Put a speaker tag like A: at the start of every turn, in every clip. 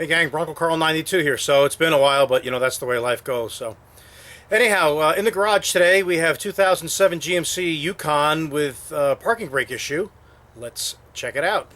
A: Hey gang, Bronco Carl 92 here. So it's been a while, but you know that's the way life goes. So anyhow, in the garage today we have 2007 GMC Yukon with parking brake issue. Let's check it out.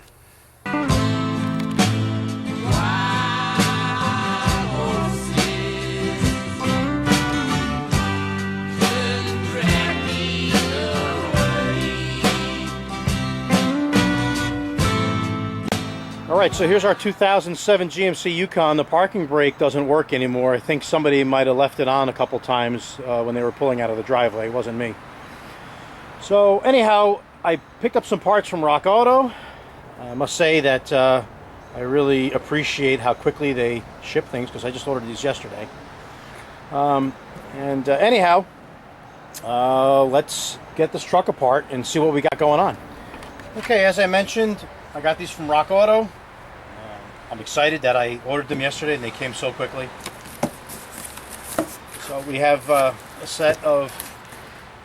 A: Alright, so here's our 2007 GMC Yukon. The parking brake doesn't work anymore. I think somebody might have left it on a couple times when they were pulling out of the driveway. It wasn't me. So anyhow, I picked up some parts from Rock Auto. I must say that I really appreciate how quickly they ship things because I just ordered these yesterday. Anyhow, let's get this truck apart and see what we got going on. Okay, as I mentioned, I got these from Rock Auto. I'm excited that I ordered them yesterday and they came so quickly. So we have a set of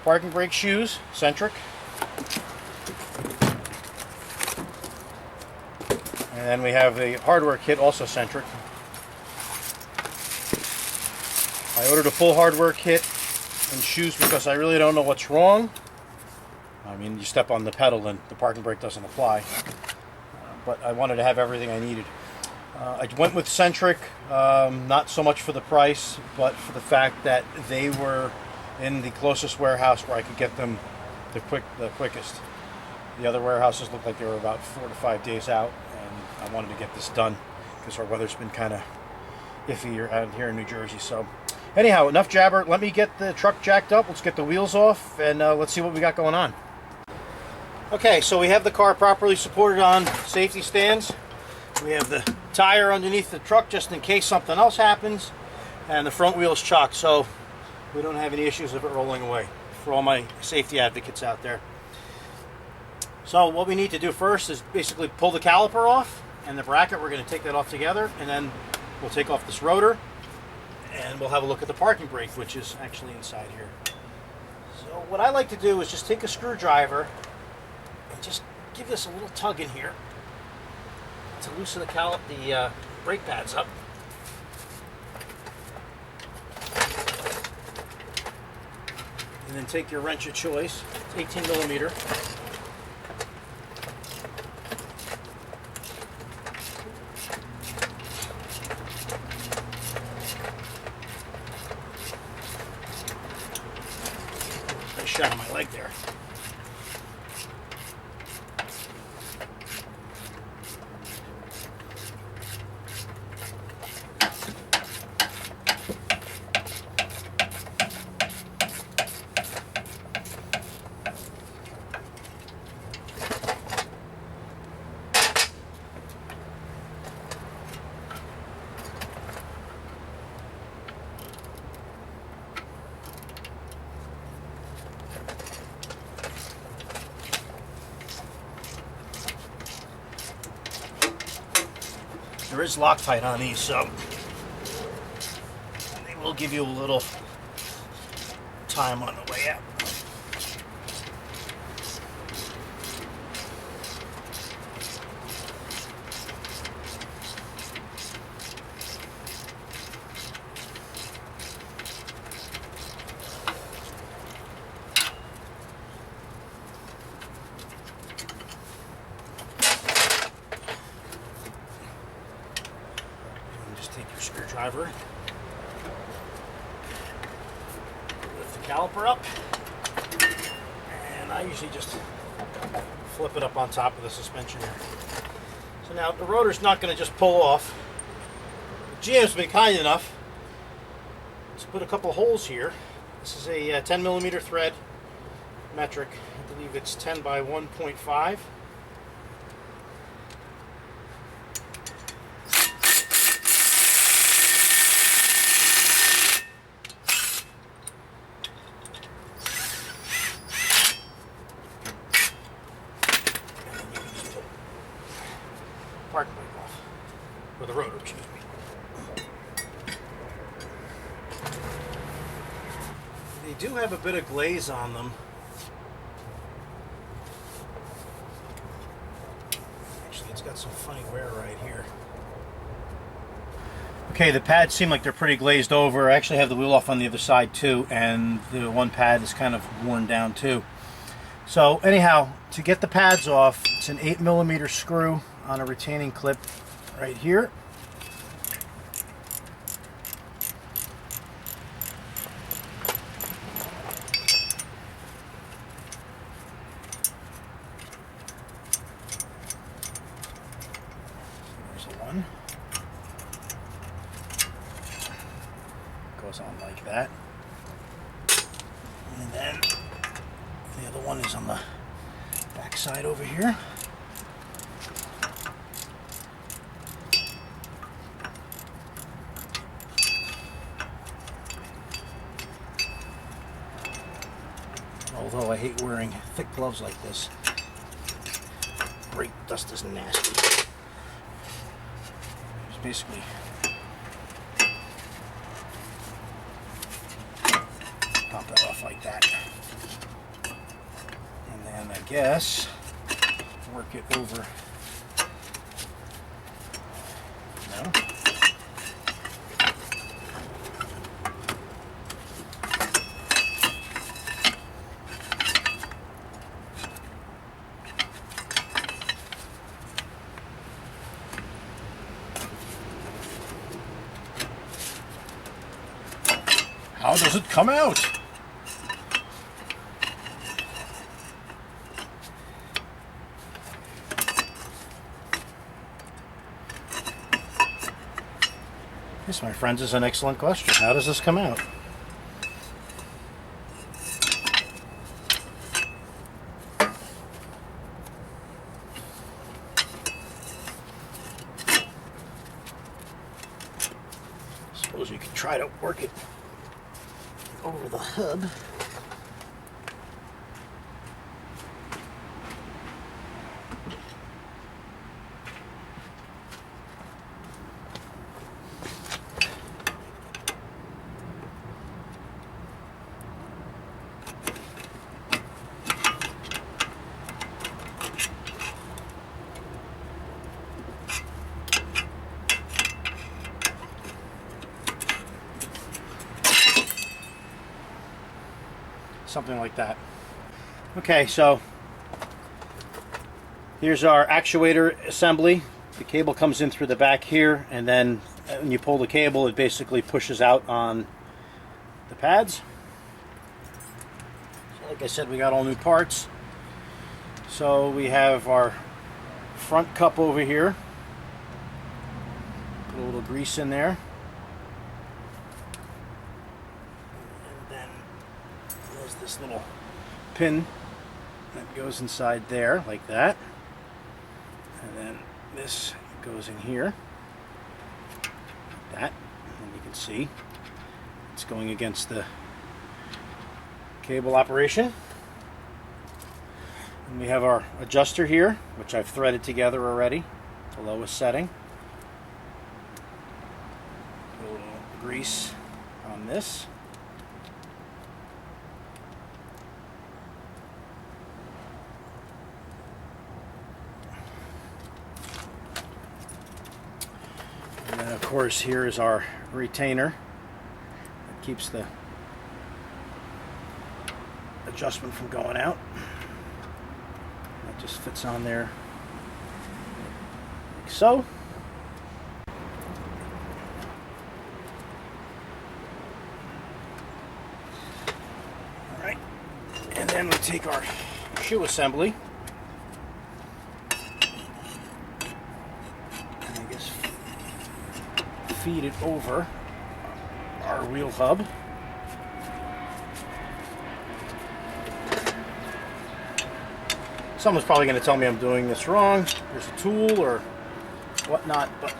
A: parking brake shoes, centric. And then we have a hardware kit, also centric. I ordered a full hardware kit and shoes because I really don't know what's wrong. I mean, you step on the pedal and the parking brake doesn't apply. But I wanted to have everything I needed. I went with centric, not so much for the price, but for the fact that they were in the closest warehouse where I could get them the quickest. The other warehouses looked like they were about 4 to 5 days out, and I wanted to get this done because our weather's been kind of iffy out here in New Jersey. So anyhow, enough jabber. Let me get the truck jacked up. Let's get the wheels off, and let's see what we got going on. Okay, so we have the car properly supported on safety stands. We have the tire underneath the truck just in case something else happens, and the front wheel is chocked, so we don't have any issues of it rolling away for all my safety advocates out there. So what we need to do first is basically pull the caliper off and the bracket. We're going to take that off together, and then we'll take off this rotor and we'll have a look at the parking brake, which is actually inside here. So what I like to do is just take a screwdriver and just give this a little tug in here to loosen the brake pads up. And then take your wrench of choice, it's 18 millimeter. Nice shot on my leg there. There is Loctite on these, so they will give you a little time on the way out. Take your screwdriver, lift the caliper up, and I usually just flip it up on top of the suspension here. So now the rotor's not going to just pull off. GM's been kind enough to put a couple holes here. This is a 10 millimeter thread, metric. I believe it's 10 by 1.5. Parking brake off, or the rotor, excuse me. They do have a bit of glaze on them. Actually, it's got some funny wear right here. Okay, the pads seem like they're pretty glazed over. I actually have the wheel off on the other side too, and the one pad is kind of worn down too. So anyhow, to get the pads off, it's an 8mm screw on a retaining clip right here. There's the one. Goes on like that. And then the other one is on the back side over here. Although I hate wearing thick gloves like this, brake dust is nasty. Just basically pop that off like that. And then I guess work it over. No. How does it come out? This, my friends, is an excellent question. How does this come out? Suppose you could try to work it over the hub. Something like that. Okay, so here's our actuator assembly. The cable comes in through the back here, and then when you pull the cable, it basically pushes out on the pads. So like I said, we got all new parts. So we have our front cup over here. Put a little grease in there. This little pin that goes inside there like that, and then this goes in here like that, and you can see it's going against the cable operation. And we have our adjuster here, which I've threaded together already, the lowest setting. Put a little grease on this. And then of course here is our retainer that keeps the adjustment from going out. That just fits on there like so. Alright, and then we take our shoe assembly. Feed it over our wheel hub. Someone's probably going to tell me I'm doing this wrong. There's a tool or whatnot, but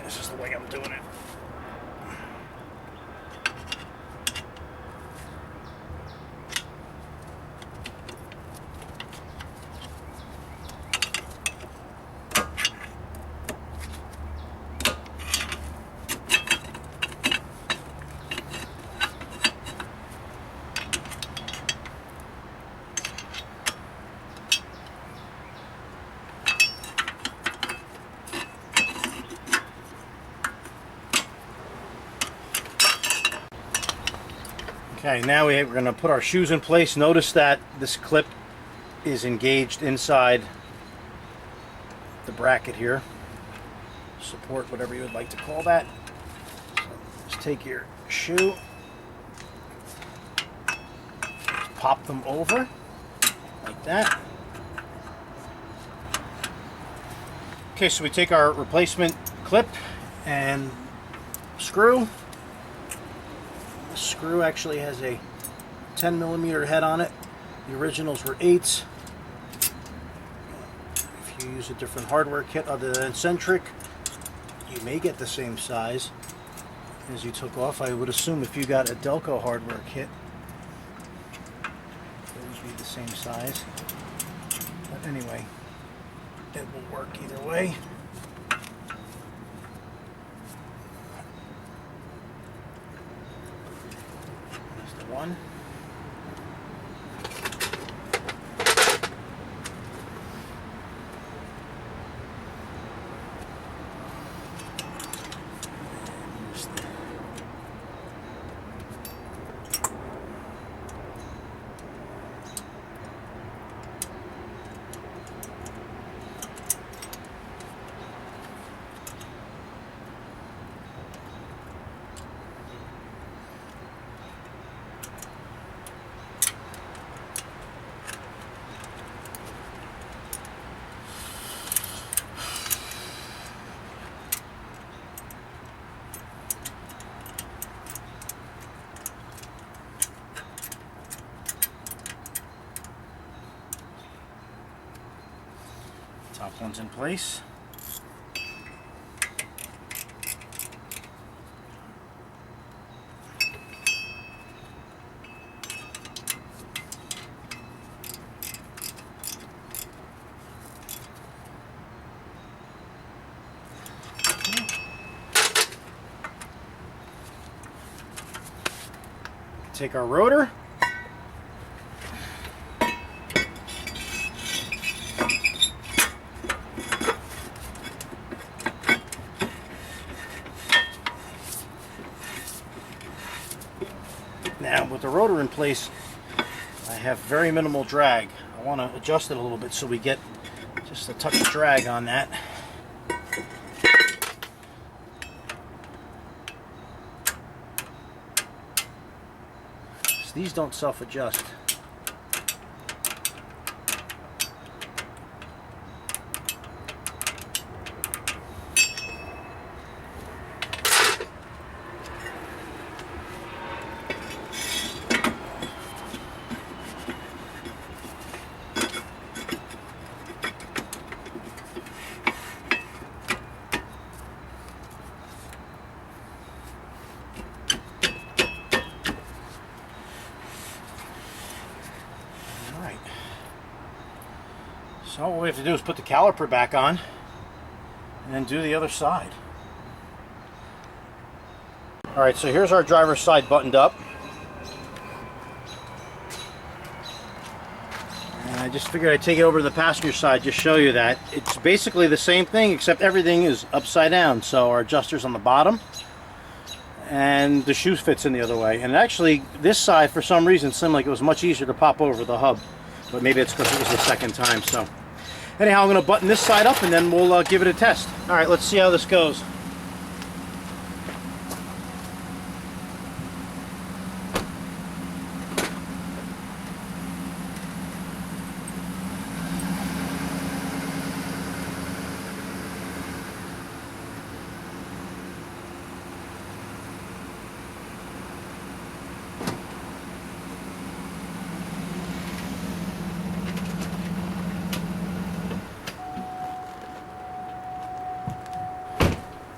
A: this is the way I'm doing it. Okay, now we're going to put our shoes in place. Notice that this clip is engaged inside the bracket here. Support, whatever you would like to call that. So just take your shoe, pop them over like that. Okay, so we take our replacement clip and screw. The screw actually has a 10mm head on it. The originals were 8s. If you use a different hardware kit other than Centric, you may get the same size as you took off. I would assume if you got a Delco hardware kit, it would be the same size. But anyway, it will work either way. There's the one. Top one's in place. Take our rotor. Now, with the rotor in place, I have very minimal drag. I want to adjust it a little bit so we get just a touch of drag on that. So these don't self-adjust. So all we have to do is put the caliper back on and then do the other side. Alright, so here's our driver's side buttoned up. And I just figured I'd take it over to the passenger side, just show you that. It's basically the same thing except everything is upside down. So our adjuster's on the bottom and the shoe fits in the other way. And actually this side for some reason seemed like it was much easier to pop over the hub. But maybe it's because it was the second time. So anyhow, I'm going to button this side up and then we'll give it a test. Alright, let's see how this goes.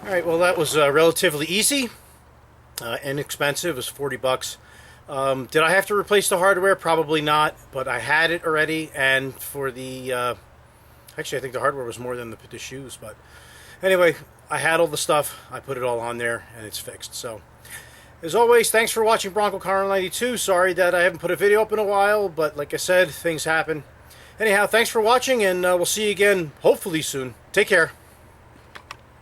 A: Alright, well that was relatively easy, inexpensive. It was 40 bucks. Did I have to replace the hardware? Probably not, but I had it already, and for the, actually I think the hardware was more than the shoes, but anyway, I had all the stuff, I put it all on there, and it's fixed. So, as always, thanks for watching Bronco Car 92. Sorry that I haven't put a video up in a while, but like I said, things happen. Anyhow, thanks for watching, and we'll see you again, hopefully soon. Take care.